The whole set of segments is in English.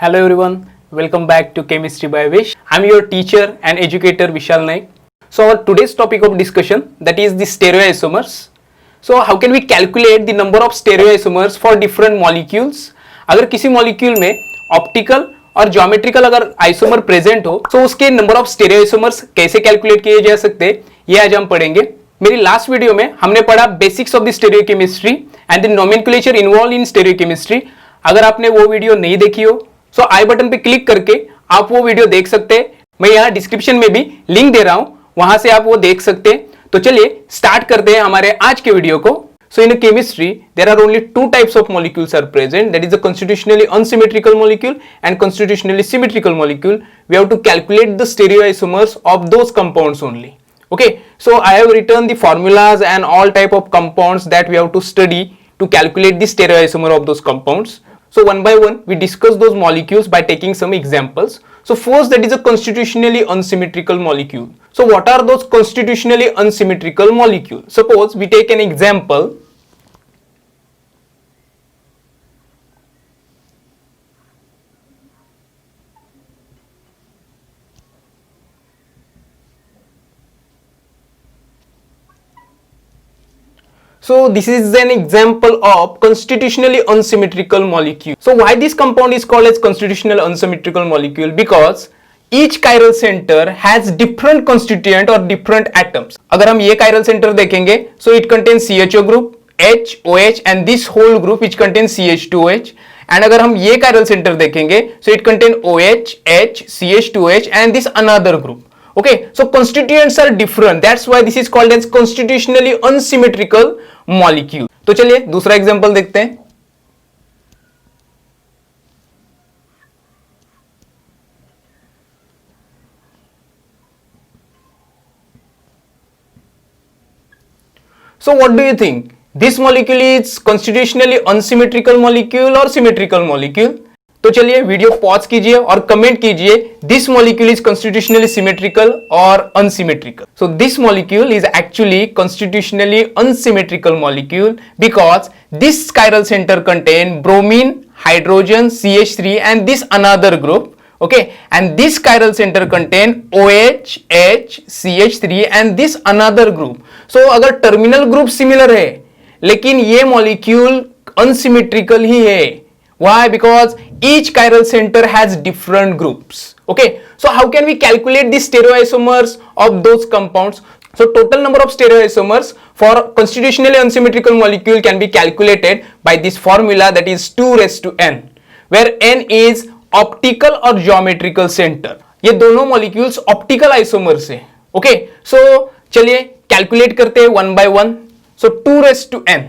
Hello everyone, welcome back to Chemistry by Vish. I'm your teacher and educator Vishal Naik. So our today's topic of discussion, that is the stereoisomers. So how can we calculate the number of stereoisomers for different molecules? अगर किसी molecule में optical और geometrical अगर isomer present हो तो उसके number of stereoisomers कैसे calculate किए जा सकते हैं, ये आज हम पढ़ेंगे. मेरी लास्ट वीडियो में हमने पढ़ा basics of the stereochemistry and the nomenclature involve in stereochemistry. अगर आपने वो वीडियो नहीं देखी हो सो आई बटन पे क्लिक करके आप वो वीडियो देख सकते हैं. मैं यहाँ डिस्क्रिप्शन में भी लिंक दे रहा हूं, वहां से आप वो देख सकते हैं. तो चलिए स्टार्ट करते हैं हमारे आज के वीडियो को. So in a chemistry, there are only two types of molecules are present. That is the constitutionally unsymmetrical molecule and constitutionally symmetrical molecule. We have to calculate the stereoisomers of those compounds only. Okay. So I have written the formulas and all type of compounds that we have to study to calculate the stereoisomer of those compounds. So one by one, we discuss those molecules by taking some examples. So first, that is a constitutionally unsymmetrical molecule. So what are those constitutionally unsymmetrical molecules? Suppose we take an example. So this is an example of constitutionally unsymmetrical molecule. So why this compound is called as constitutional unsymmetrical molecule? Because each chiral center has different constituent or different atoms. अगर हम ये chiral center देखेंगे, so it contains CHO group, H, OH and this whole group which contains CH2OH. And अगर हम ये chiral center देखेंगे, so it contains OH, H, CH2OH and this another group. Okay, so constituents are different. That's why this is called as constitutionally unsymmetrical molecule. तो चलिए दूसरा example देखते हैं. So what do you think? This molecule is constitutionally unsymmetrical molecule or symmetrical molecule? तो चलिए video pause कीजिए और comment कीजिए this molecule is constitutionally symmetrical और unsymmetrical. So this molecule is actually constitutionally unsymmetrical molecule because this chiral center contain bromine, hydrogen, CH3 and this another group. Okay, and this chiral center contain OH, H, CH3 and this another group. So अगर terminal group similar है लेकिन ये molecule unsymmetrical ही है. Why? Because each chiral center has different groups. Okay, so how can we calculate the stereoisomers of those compounds? So total number of stereoisomers for constitutionally unsymmetrical molecule can be calculated by this formula, that is 2 raised to n, where n is optical or geometrical center. ये दोनों molecules optical isomers है. Okay, so चलिए calculate करते हैं one by one. So 2 raised to n.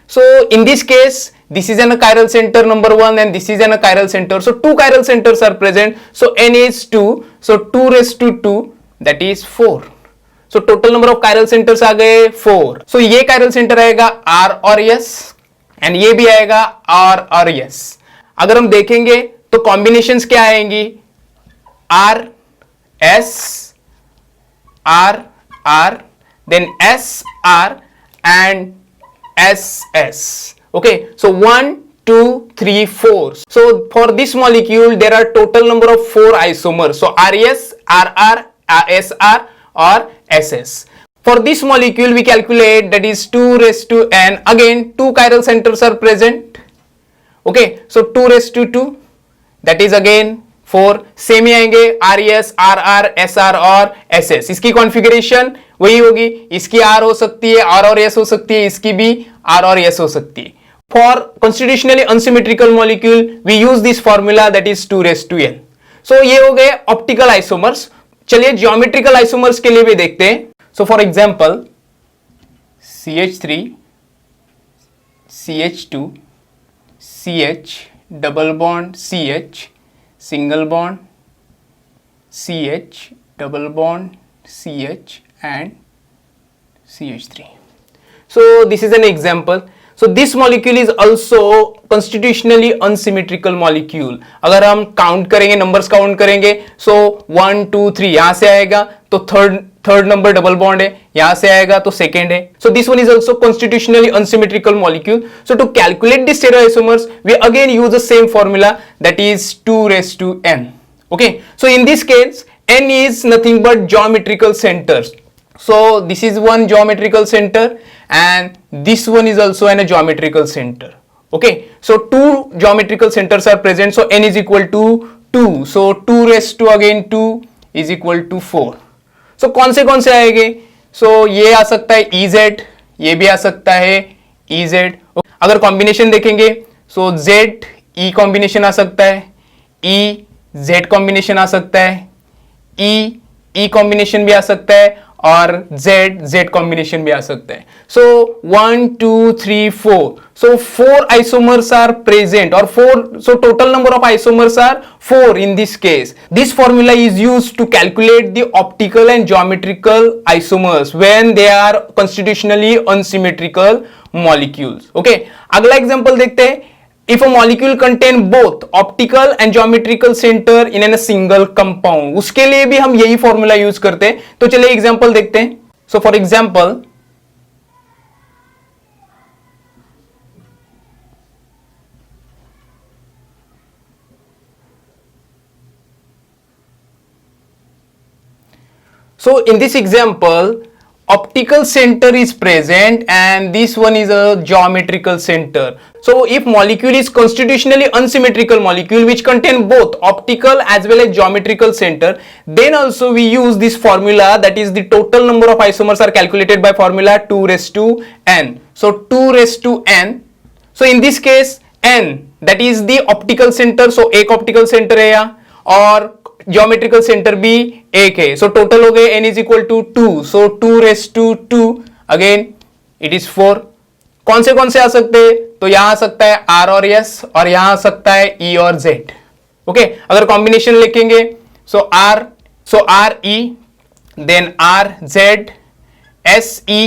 So in this case, this is in a chiral center number 1 and this is in a chiral center. So two chiral centers are present. So n is 2. So 2 raised to 2, that is 4. So total number of chiral centers आ गए 4. So ये chiral center आएगा R और S and ये भी आएगा R और S. अगर हम देखेंगे तो combinations क्या आएंगी? R, S, R, R, then S, R and SS. Okay, so 1, 2, 3, 4. So for this molecule there are total number of 4 isomers. So RS, RR, SR or SS. For this molecule we calculate, that is 2 raised to n. Again 2 chiral centers are present. Okay, so 2 raised to 2, that is again 4. Same ही आएंगे RS, RR, SR और SS. इसकी configuration वही होगी. इसकी R हो सकती है, R और S हो सकती है, इसकी भी R और S हो सकती है. For constitutionally unsymmetrical molecule, we use this formula, that is 2 raised to n. So ये हो गए optical isomers. चलिए geometrical isomers के लिए भी देखते हैं. So for example, CH3, CH2, CH, double bond CH, single bond CH, double bond CH and CH3. So this is an example. So this molecule is also constitutionally unsymmetrical molecule. अगर हम count करेंगे, numbers count करेंगे, so 1, 2, 3 यहाँ से आएगा, तो third number double bond है, यहां से आएगा तो सेकेंड है. So this one is also constitutionally unsymmetrical molecule. So to calculate the stereoisomers we again use the same formula, that is 2n. Okay, so in this case n is nothing but geometrical centers. So this is one geometrical center and this one is also a geometrical center. Okay, so two geometrical centers are present, so n is equal to 2. So 2 raised to again 2 is equal to 4. So कौन से आएंगे? So ये आ सकता है EZ, ये भी आ सकता है EZ. अगर कॉम्बिनेशन देखेंगे so Z E कॉम्बिनेशन आ सकता है, E Z कॉम्बिनेशन आ सकता है, E कॉम्बिनेशन भी आ सकता है और Z कॉम्बिनेशन भी आ सकता है. सो 1 2 3 4, so 4 isomers are present or 4, so total number of isomers are 4 in this case. This formula is used to calculate the optical and geometrical isomers when they are constitutionally unsymmetrical molecules. Okay, अगला example देखते हैं. If a molecule contain both optical and geometrical center in a single compound, उसके लिए भी हम यही formula use करते हैं. तो चलिए एग्जांपल देखते हैं. So for example so in this example optical center is present and this one is a geometrical center. So if molecule is constitutionally unsymmetrical molecule which contain both optical as well as geometrical center, then also we use this formula, that is the total number of isomers are calculated by formula 2 raised to n. So 2 raised to n. So in this case n, that is the optical center, so एक optical center है यहाँ और geometrical centre भी एक है. So total हो गए n is equal to 2. So 2 raise to 2 again it is 4. कौन से आ सकते हैं? तो यहां आ सकता है R और S और यहां आ सकता है E और Z. ओके, अगर कॉम्बिनेशन लिखेंगे so R E then R Z S E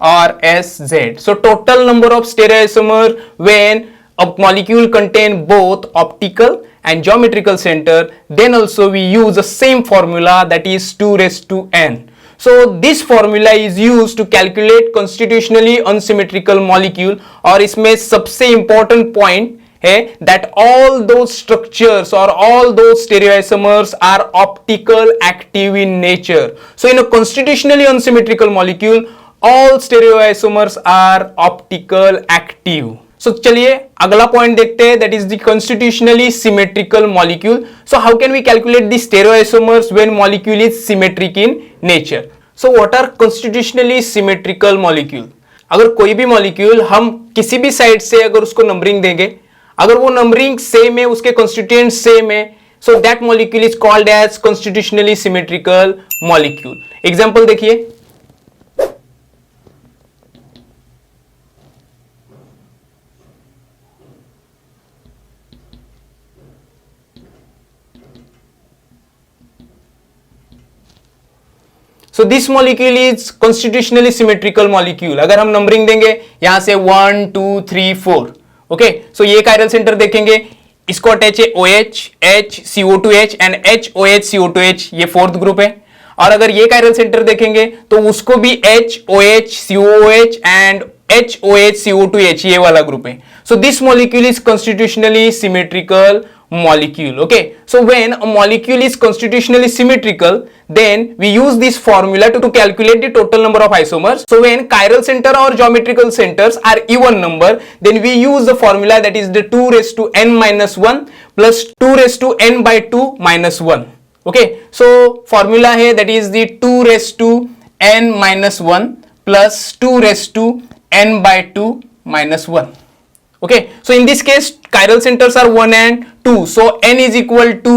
और S Z. So total number of stereoisomer when a molecule contain both optical and geometrical center, then also we use the same formula, that is 2 raised to n. So this formula is used to calculate constitutionally unsymmetrical molecule. और इसमें सबसे important point है that all those structures or all those stereoisomers are optical active in nature. So in a constitutionally unsymmetrical molecule all stereoisomers are optical active. So चलिए अगला point देखते हैं, that is the constitutionally symmetrical molecule. So how can we calculate the stereoisomers when molecule is symmetric in nature? So what are constitutionally symmetrical molecule? अगर कोई भी molecule हम किसी भी साइड से अगर उसको नंबरिंग देंगे, अगर वो नंबरिंग सेम है, उसके constituent सेम है, so that molecule is called as constitutionally symmetrical molecule. Example देखिए. So this molecule is constitutionally symmetrical molecule. अगर हम नंबरिंग देंगे यहां से 1 2 3 4. ओके, सो ये कायरल सेंटर देखेंगे, इसको अटैच है OH H CO2H and HOH CO2H, ये फोर्थ ग्रुप है. और अगर ये कायरल सेंटर देखेंगे तो उसको भी HOH COOH and HOH CO2H, ये वाला ग्रुप है. So this molecule is constitutionally symmetrical molecule. Okay, so when a molecule is constitutionally symmetrical, then we use this formula to calculate the total number of isomers. So when chiral center or geometrical centers are even number, then we use the formula, that is the 2 raised to n minus 1 plus 2 raised to n by 2 minus 1. Okay, so formula है, that is the 2 raised to n minus 1 plus 2 raised to n by 2 minus 1. Okay, so in this case chiral centers are 1 and 2, so n is equal to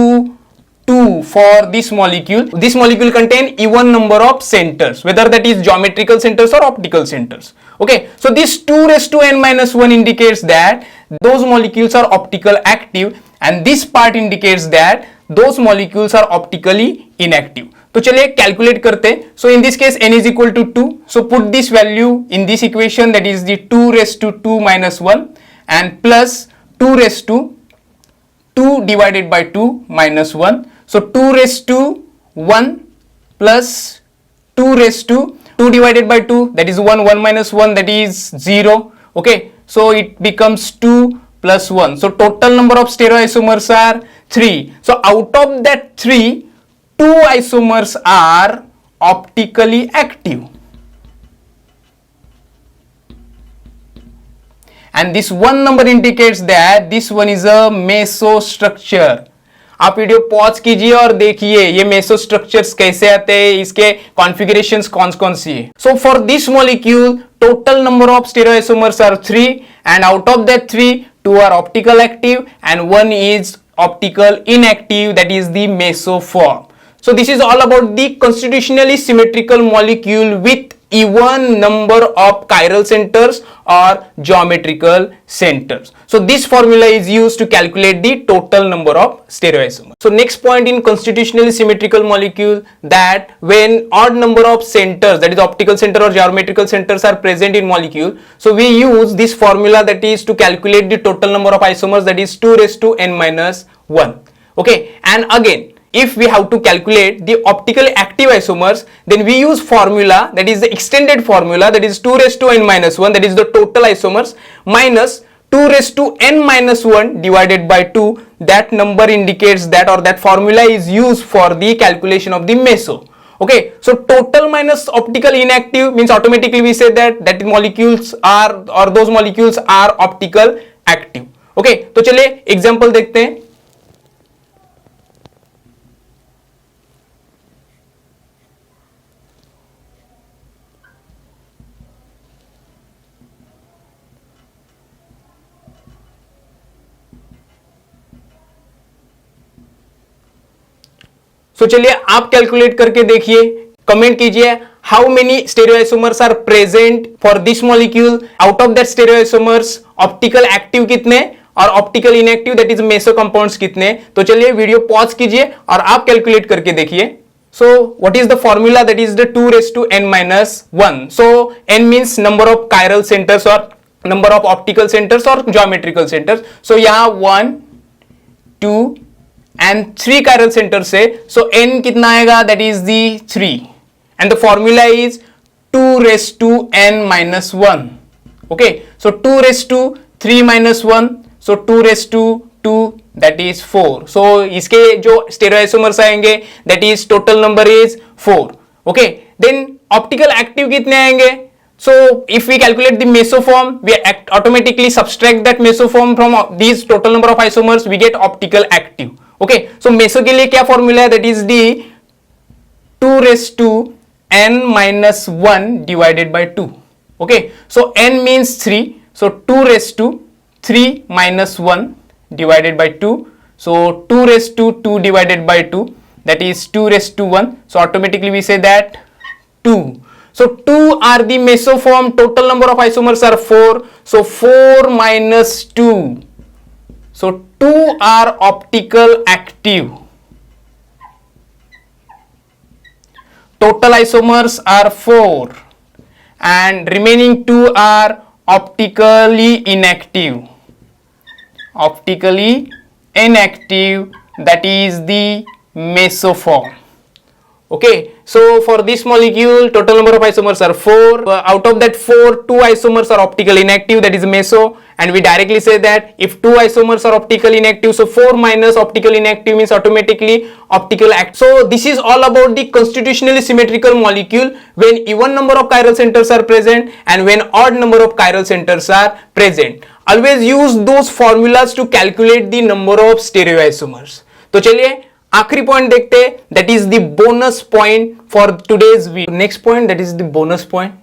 2 for this molecule. This molecule contain even number of centers, whether that is geometrical centers or optical centers. Okay, so this 2 raised to n minus 1 indicates that those molecules are optical active, and this part indicates that those molecules are optically inactive. तो चलिए calculate करते हैं. So in this case n is equal to 2, so put this value in this equation, that is the 2 raised to 2 minus 1 and plus 2 raised to 2 divided by 2 minus 1. So 2 raised to 1 plus 2 raised to 2 divided by 2, that is 1, 1 minus 1, that is 0. Okay, so it becomes 2 plus 1. So total number of stereoisomers are 3. So out of that 3, 2 isomers are optically active. And this one number indicates that this one is a meso structure. आप video pause कीजिए और देखिए ये meso structures कैसे आते हैं, इसके configurations कौन कौन सी है. So for this molecule total number of stereoisomers are 3 and out of that 3, 2 are optical active and 1 is optical inactive, that is the meso form. So this is all about the constitutionally symmetrical molecule with even number of chiral centers or geometrical centers. So this formula is used to calculate the total number of stereoisomers. So next point in constitutionally symmetrical molecule, that when odd number of centers, that is optical center or geometrical centers, are present in molecule, so we use this formula, that is to calculate the total number of isomers, that is 2 raised to n minus 1. Okay, and again, if we have to calculate the optically active isomers, then we use formula, that is the extended formula, that is 2 raised to n minus 1, that is the total isomers, minus 2 raised to n minus 1 divided by 2. That number indicates that, or that formula is used for the calculation of the meso. Okay, so total minus optical inactive means automatically we say that molecules are, or those molecules are optical active. Okay, तो चलिए example देखते हैं. सो चलिए आप calculate करके देखिए, comment कीजिए how many stereoisomers are present for this molecule. Out of that stereoisomers optical active कितने और optical inactive, that is meso compounds कितने. तो चलिए वीडियो पॉज कीजिए और आप कैलकुलेट करके देखिए. So what is the formula, that is the 2 raised to n minus 1. So n means number of chiral centers or number of optical centers or geometrical centers. So यहाँ 1, 2 and 3 chiral centers है. So n कितना आएगा, that is the 3 and the formula is 2 raised to n minus 1. Okay, so 2 raised to 3 minus 1, so 2 raised to 2, that is 4. So इसके जो स्टेरियोइसोमर्स आएंगे, that is total number is 4. Okay, then optical active कितने आएंगे. So if we calculate the mesoform, we automatically subtract that mesoform from these total number of isomers, we get optical active. Okay, so meso के लिए क्या formula है, that is the 2 raised to n minus 1 divided by 2. Okay, so n means 3, so 2 raised to 3 minus 1 divided by 2. So 2 raised to 2 divided by 2, that is 2 raised to 1. So automatically we say that 2. So 2 are the mesoform, total number of isomers are 4. So 4 minus 2. So 2 are optical active. Total isomers are 4 and remaining 2 are optically inactive. Optically inactive, that is the mesoform. Okay, so for this molecule total number of isomers are 4. Out of that 4, 2 isomers are optically inactive, that is meso, and we directly say that if 2 isomers are optically inactive, so 4 minus optical inactive means automatically optical active. So this is all about the constitutionally symmetrical molecule when even number of chiral centers are present and when odd number of chiral centers are present. Always use those formulas to calculate the number of stereoisomers. तो चलिए आखिरी point देखते हैं, that is the bonus point for today's video. Next point, that is the bonus point,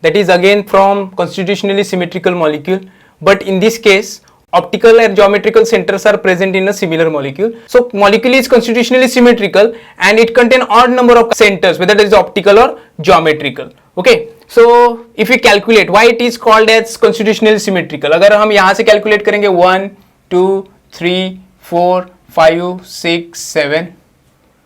that is again from constitutionally symmetrical molecule, but in this case optical and geometrical centers are present in a similar molecule. So molecule is constitutionally symmetrical and it contains odd number of centers, whether it is optical or geometrical. Okay, so if we calculate why it is called as constitutionally symmetrical, अगर हम यहाँ से calculate करेंगे 1, 2, 3, 4, 5, 6, 7,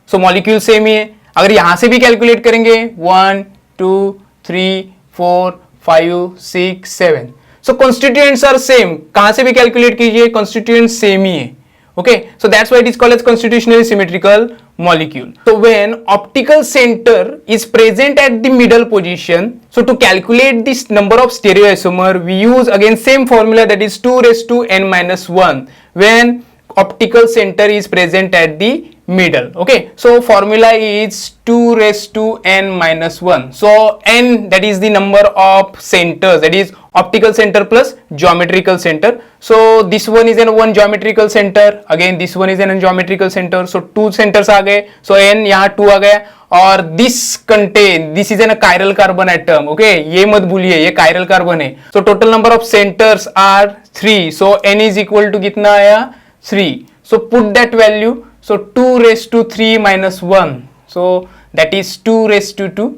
so molecule same ही है. अगर यहाँ से भी calculate करेंगे 1, 2, 3, 4, 5, 6, 7, so constituents are same. कहाँ से भी calculate कीजिए, constituents same ही है. Okay, so that's why it is called as constitutionally symmetrical molecule. So when optical center is present at the middle position, so to calculate this number of stereoisomer, we use again same formula, that is 2 raised to n minus 1 when optical center is present at the middle. Okay, so formula is 2 raised to n minus 1. So n, that is the number of centers, that is optical center plus geometrical center. So this one is an one geometrical center, again this one is an geometrical center, so 2 centers आ गए, so n यहाँ 2 आ गया, और this is an chiral carbon atom. Okay, ये मत भूलिए, ये chiral carbon है. So total number of centers are 3, so n is equal to कितना आया 3. So put that value, so 2 raised to 3 minus 1, so that is 2 raised to 2.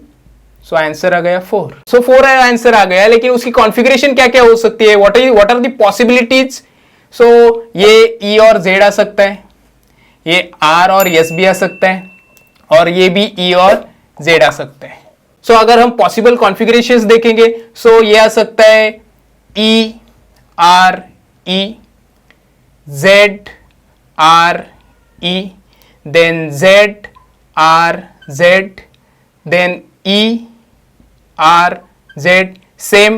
So answer आ गया 4. सो 4 answer आ गया, लेकिन उसकी कॉन्फ़िगरेशन क्या क्या हो सकती है, व्हाट आर द पॉसिबिलिटीज. सो ये E और Z आ सकता है, ये R और S भी आ सकता है, और ये भी E और Z आ सकता है. सो अगर हम पॉसिबल कॉन्फ़िगरेशंस देखेंगे, सो ये आ सकता है E R E, Z R E, then Z R Z, then E R Z, same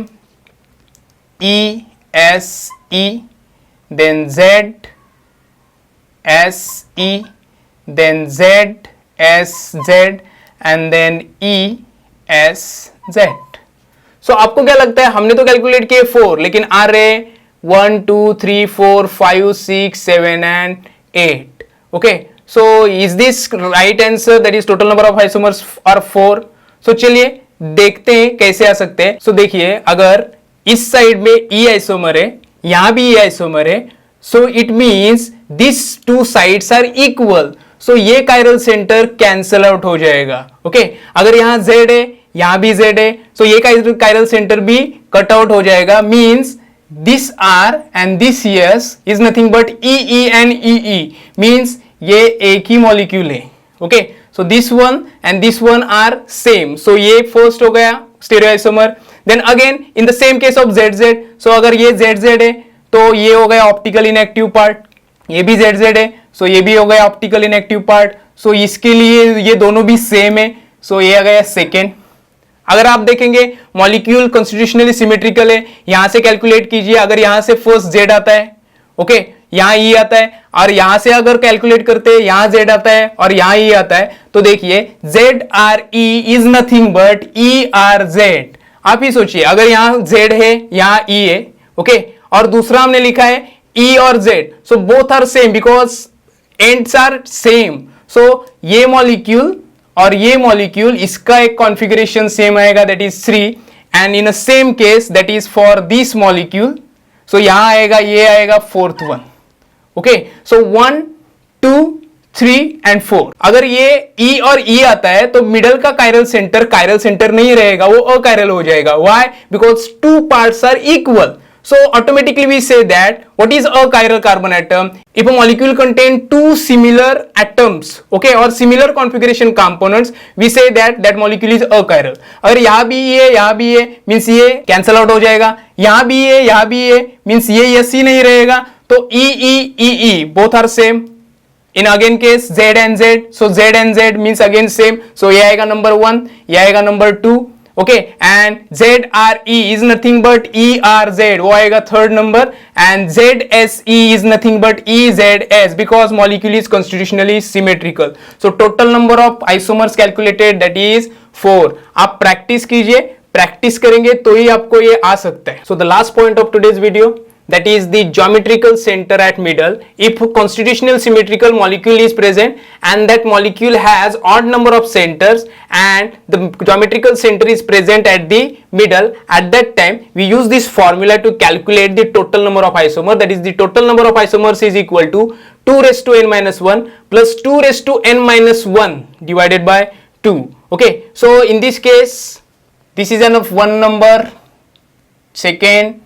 E S E, then Z S E, then Z S Z, and then E S Z. So आपको क्या लगता है, हमने तो calculate किए 4, लेकिन आ रहे 1 2 3 4 5 6 7 and 8. Okay, so is this right answer, that is total number of isomers are 4. So चलिए देखते हैं कैसे आ सकते हैं. सो देखिए, अगर इस साइड में E आइसोमर है, यहां भी E आइसोमर है, so it means this two sides are equal. सो ये कायरल सेंटर कैंसल आउट हो जाएगा. ओके, अगर यहां Z है, यहां भी Z है, सो ये कायरल सेंटर भी कट आउट हो जाएगा. Means this R and this S is nothing but EE and EE, means ये एक ही मॉलिक्यूल है. Okay, so this one and this one are same, so ये first हो गया stereoisomer. Then again in the same case of ZZ, so अगर ये ZZ है तो ये हो गया optical inactive part, ये भी ZZ है, so ये भी हो गया optical inactive part. so इसके लिए ये दोनों भी same है, so ये आ गया second. अगर आप देखेंगे मॉलिक्यूल कॉन्स्टिट्यूशनली सिमेट्रिकल है, यहां से कैलकुलेट कीजिए, अगर यहां से फर्स्ट Z आता है, ओके, यहां E आता है, और यहां से अगर कैलकुलेट करते हैं यहां Z आता है और यहां E आता है, तो देखिए ZRE is nothing but ERZ. आप ही सोचिए, अगर यहां Z है, यहां E है, ओके, और दूसरा हमने लिखा है E और Z, so both are same because ends are same. So ये मॉलिक्यूल और ये मॉलिक्यूल, इसका एक कॉन्फ़िगरेशन सेम आएगा, that is 3. And in a same case that is for this molecule, so यहां आएगा, ये आएगा fourth one. Okay, so 1 2 3 and 4. अगर ये E और E आता है तो मिडल का कायरल सेंटर नहीं रहेगा, वो अकायरल हो जाएगा. Why? Because two parts are equal. So automatically we say that what is a chiral carbon atom? If a molecule contain two similar atoms, okay, or similar configuration components, we say that that molecule is achiral. अगर यहाँ भी ये means ये cancel out हो जाएगा, यहाँ भी ये means ये yes ही नहीं रहेगा, तो E both are same. In again case Z and Z, so Z and Z means again same, so ये आएगा number 1, ये आएगा number 2. Okay, and ZRE is nothing but ERZ, वो आएगा third number. and ZSE is nothing but EZS because molecule is constitutionally symmetrical. So total number of isomers calculated, that is 4. आप practice कीजिए, practice करेंगे तो ही आपको ये आ सकता है. So the last point of today's video, that is the geometrical center at middle. If constitutional symmetrical molecule is present and that molecule has odd number of centers and the geometrical center is present at the middle, at that time we use this formula to calculate the total number of isomers. That is, the total number of isomers is equal to 2 raised to n minus 1 plus 2 raised to n minus 1 divided by 2. Okay, so in this case this is an of one number, second.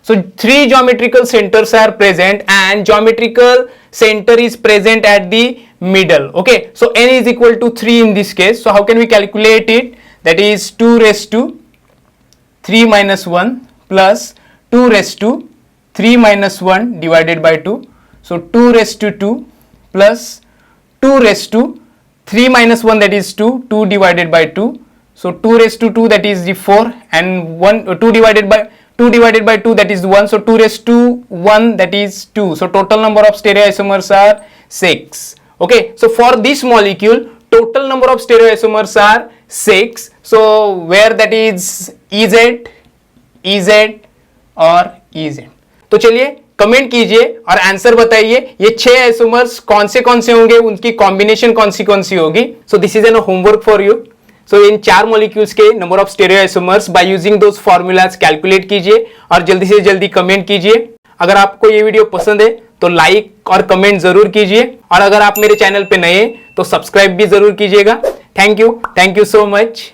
So 3 geometrical centers are present and geometrical center is present at the middle. Okay, so n is equal to 3 in this case. So how can we calculate it? That is 2 raised to 3 minus 1 plus 2 raised to 3 minus 1 divided by 2. So 2 raised to 2 plus 2 raised to 3 minus 1, that is 2, 2 divided by 2. So 2 raised to 2, that is the 4, and 1 2 divided by 2, that is 1. So 2 raised to 1, that is 2. So total number of stereoisomers are 6. Okay, so for this molecule total number of stereoisomers are 6. So where that is EZ और EZ. तो चलिए comment कीजिए और answer बताइए ये 6 isomers कौन से होंगे, उनकी कॉम्बिनेशन कौन सी होगी. So this is an homework for you. So in 4 molecules के number of stereo isomers by using those formulas calculate कीजिए और जल्दी से जल्दी कमेंट कीजिए. अगर आपको ये वीडियो पसंद है तो लाइक और कमेंट जरूर कीजिए और अगर आप मेरे चैनल पे नए हैं तो सब्सक्राइब भी जरूर कीजिएगा. Thank you so much.